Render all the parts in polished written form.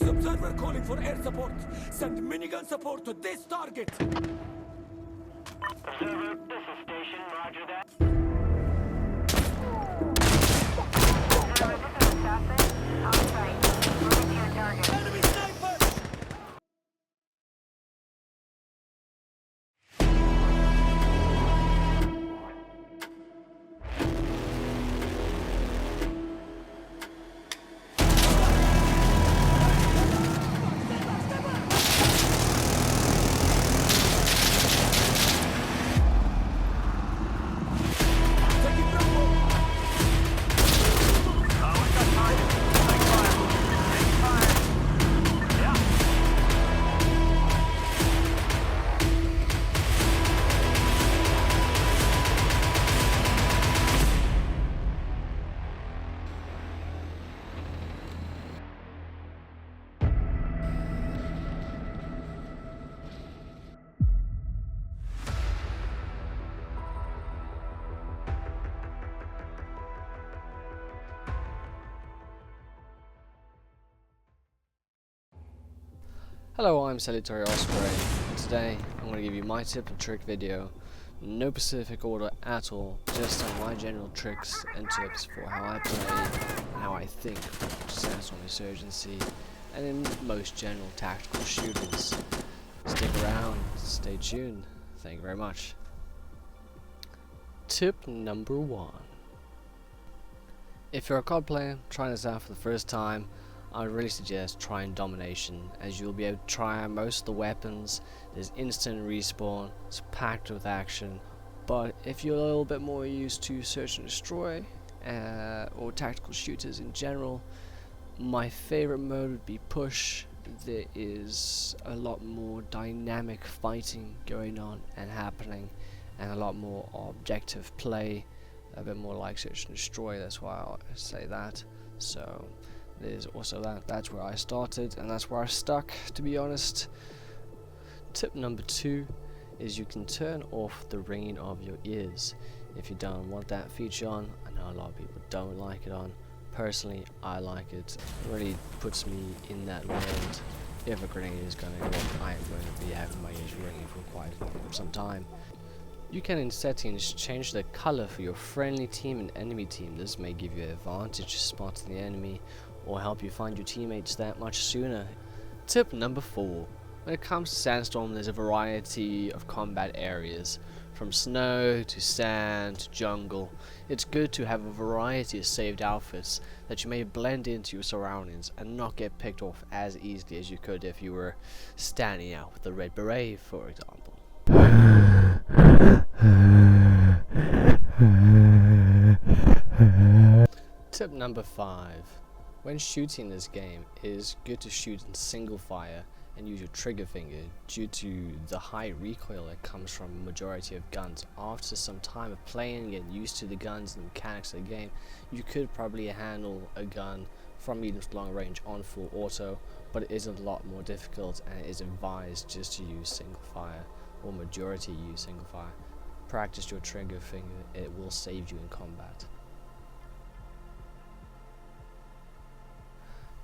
observer calling for air support. Send minigun support to this target. Observer, this is station, roger that. Observer, this is assassin. On site. Moving to your target. Enemy sniper! Hello, I'm Salutary Osprey, and today I'm going to give you my tip and trick video. No specific order at all, just on my general tricks and tips for how I play and how I think for Sandstorm Insurgency and in most general tactical shooters. Stick around, stay tuned. Thank you very much. Tip number 1. If you're a COD player trying this out for the first time, I would really suggest trying Domination, as you'll be able to try out most of the weapons. There's instant respawn, it's packed with action, but if you're a little bit more used to search and destroy or tactical shooters in general, my favorite mode would be push. There is a lot more dynamic fighting going on and happening, and a lot more objective play, a bit more like search and destroy. That's why I say that. So there's also that's where I started and that's where I stuck, to be honest. Tip number 2 is you can turn off the ringing of your ears if you don't want that feature on. I know a lot of people don't like it on. Personally, I like it. It really puts me in that world. If a grenade is going to go off, I am going to be having my ears ringing for quite some time. You can in settings change the color for your friendly team and enemy team. This may give you an advantage spotting the enemy or help you find your teammates that much sooner. Tip number 4. When it comes to Sandstorm, there's a variety of combat areas, from snow to sand to jungle. It's good to have a variety of saved outfits that you may blend into your surroundings and not get picked off as easily as you could if you were standing out with the red beret, for example. Tip number 5. When shooting this game, it is good to shoot in single fire and use your trigger finger due to the high recoil that comes from a majority of guns. After some time of playing and getting used to the guns and the mechanics of the game, you could probably handle a gun from medium to long range on full auto, but it is a lot more difficult and it is advised just to use single fire, or majority use single fire. Practice your trigger finger, it will save you in combat.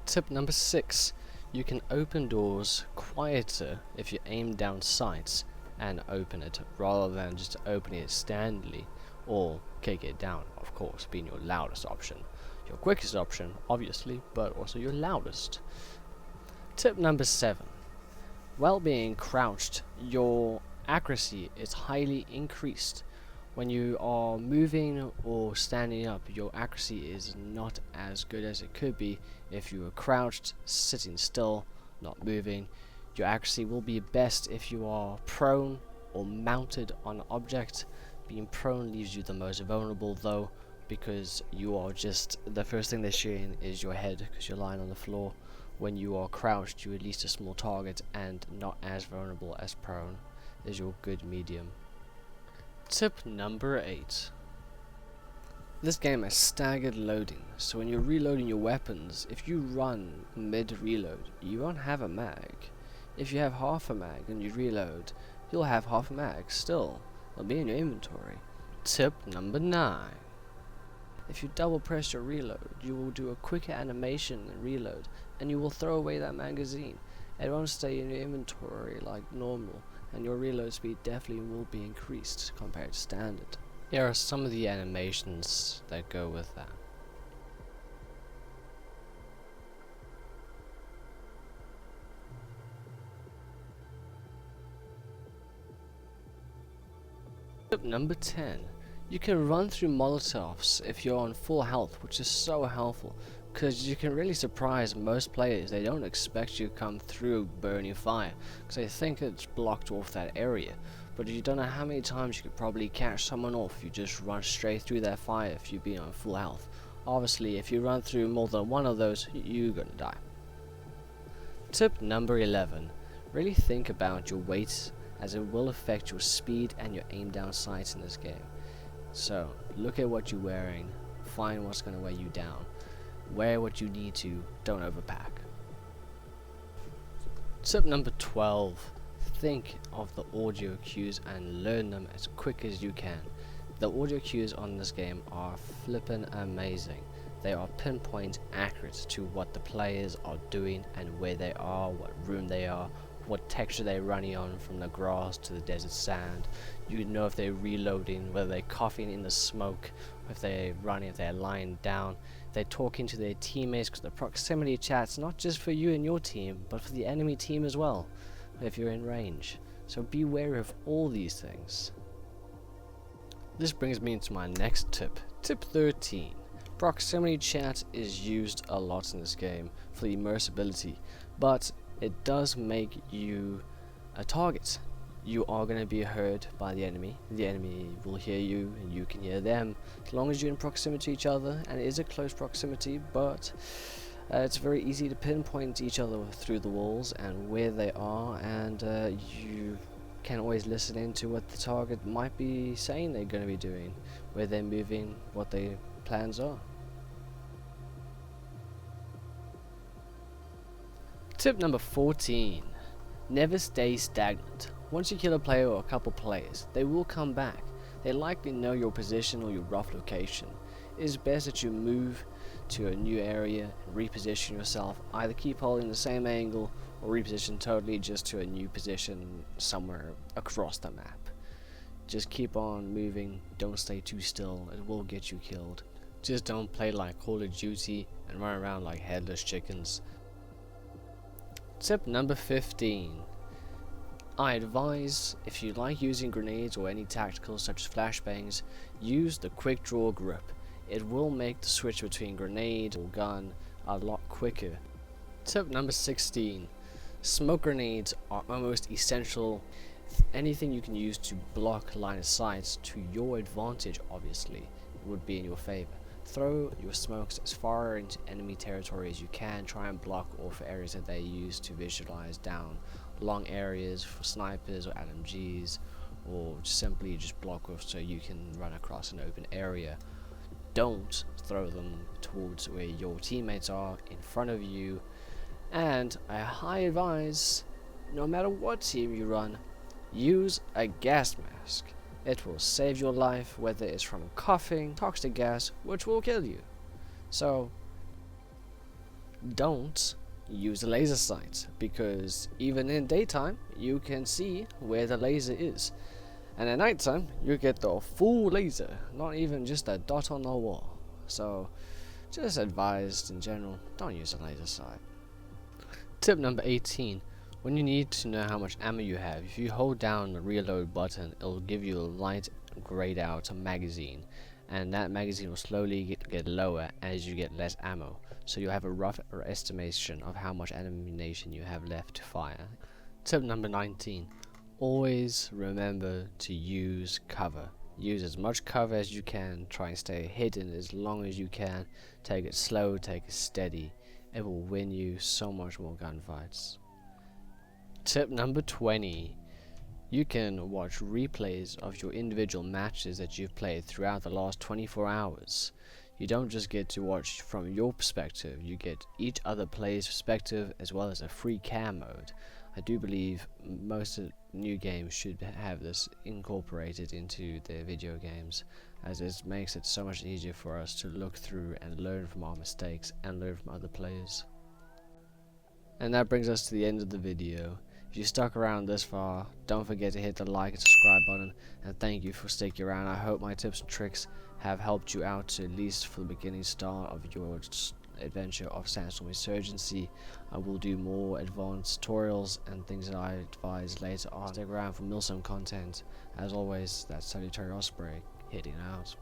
Tip number 6. You can open doors quieter if you aim down sights and open it, rather than just opening it standardly or kick it down, of course, being your loudest option. Your quickest option, obviously, but also your loudest. Tip number 7. While being crouched, your accuracy is highly increased. When you are moving or standing up, your accuracy is not as good as it could be if you were crouched, sitting still, not moving. Your accuracy will be best if you are prone or mounted on an object. Being prone leaves you the most vulnerable though, because you are just, the first thing they're shooting is your head because you're lying on the floor. When you are crouched, you're at least a small target and not as vulnerable as prone. Is your good medium. Tip number 8. This game has staggered loading, so when you're reloading your weapons, if you run mid-reload, you won't have a mag. If you have half a mag and you reload, you'll have half a mag still. It'll be in your inventory. Tip number 9. If you double press your reload, you will do a quicker animation and reload and you will throw away that magazine. It won't stay in your inventory like normal, and your reload speed definitely will be increased compared to standard. Here are some of the animations that go with that. Tip number 10. You can run through Molotovs if you're on full health, which is so helpful, because you can really surprise most players. They don't expect you to come through burning fire, because they think it's blocked off that area. But you don't know how many times you could probably catch someone off if you just run straight through that fire if you've been on full health. Obviously, if you run through more than one of those, you're gonna die. Tip number 11. Really think about your weight, as it will affect your speed and your aim down sights in this game. So look at what you're wearing, find what's going to weigh you down, wear what you need to, don't overpack. Tip number 12. Think of the audio cues and learn them as quick as you can. The audio cues on this game are flippin' amazing. They are pinpoint accurate to what the players are doing and where they are, what room they are, what texture they're running on, from the grass to the desert sand. You know if they're reloading, whether they're coughing in the smoke, if they're running, if they're lying down, if they're talking to their teammates, because the proximity chat's not just for you and your team, but for the enemy team as well, if you're in range. So be wary of all these things. This brings me into my next tip. Tip 13. Proximity chat is used a lot in this game for the immersibility, but it does make you a target. You are going to be heard by the enemy will hear you and you can hear them, as long as you're in proximity to each other, and it is a close proximity, but it's very easy to pinpoint each other through the walls and where they are, and you can always listen into what the target might be saying they're going to be doing, where they're moving, what their plans are. Tip number 14. Never stay stagnant. Once you kill a player or a couple players, they will come back. They likely know your position or your rough location. It is best that you move to a new area and reposition yourself. Either keep holding the same angle or reposition totally just to a new position somewhere across the map. Just keep on moving, don't stay too still, it will get you killed. Just don't play like Call of Duty and run around like headless chickens. Tip number 15. I advise, if you like using grenades or any tacticals such as flashbangs, use the quick draw grip. It will make the switch between grenade or gun a lot quicker. Tip number 16. Smoke grenades are almost essential. Anything you can use to block line of sight to your advantage, obviously, would be in your favor. Throw your smokes as far into enemy territory as you can. Try and block off areas that they use to visualize down long areas for snipers or LMGs, or simply just block off so you can run across an open area. Don't throw them towards where your teammates are in front of you, and I highly advise, no matter what team you run, use a gas mask. It will save your life, whether it's from coughing, toxic gas, which will kill you. So don't use a laser sight, because even in daytime you can see where the laser is, and at nighttime you get the full laser, not even just a dot on the wall. So just advised in general, don't use a laser sight. Tip number 18. When you need to know how much ammo you have, if you hold down the reload button, it will give you a light grayed out magazine, and that magazine will slowly get lower as you get less ammo, so you'll have a rough estimation of how much ammunition you have left to fire. Tip number 19. Always remember to use cover. Use as much cover as you can, try and stay hidden as long as you can, take it slow, take it steady. It will win you so much more gunfights. Tip number 20. You can watch replays of your individual matches that you've played throughout the last 24 hours. You don't just get to watch from your perspective, you get each other player's perspective as well as a free cam mode. I do believe most of new games should have this incorporated into their video games, as it makes it so much easier for us to look through and learn from our mistakes and learn from other players. And that brings us to the end of the video. If you stuck around this far, don't forget to hit the like and subscribe button, and thank you for sticking around. I hope my tips and tricks have helped you out to at least for the beginning start of your adventure of Sandstorm Insurgency. I will do more advanced tutorials and things that I advise later on. Stick around for Milsim content. As always, that's Salutary Osprey, hitting out.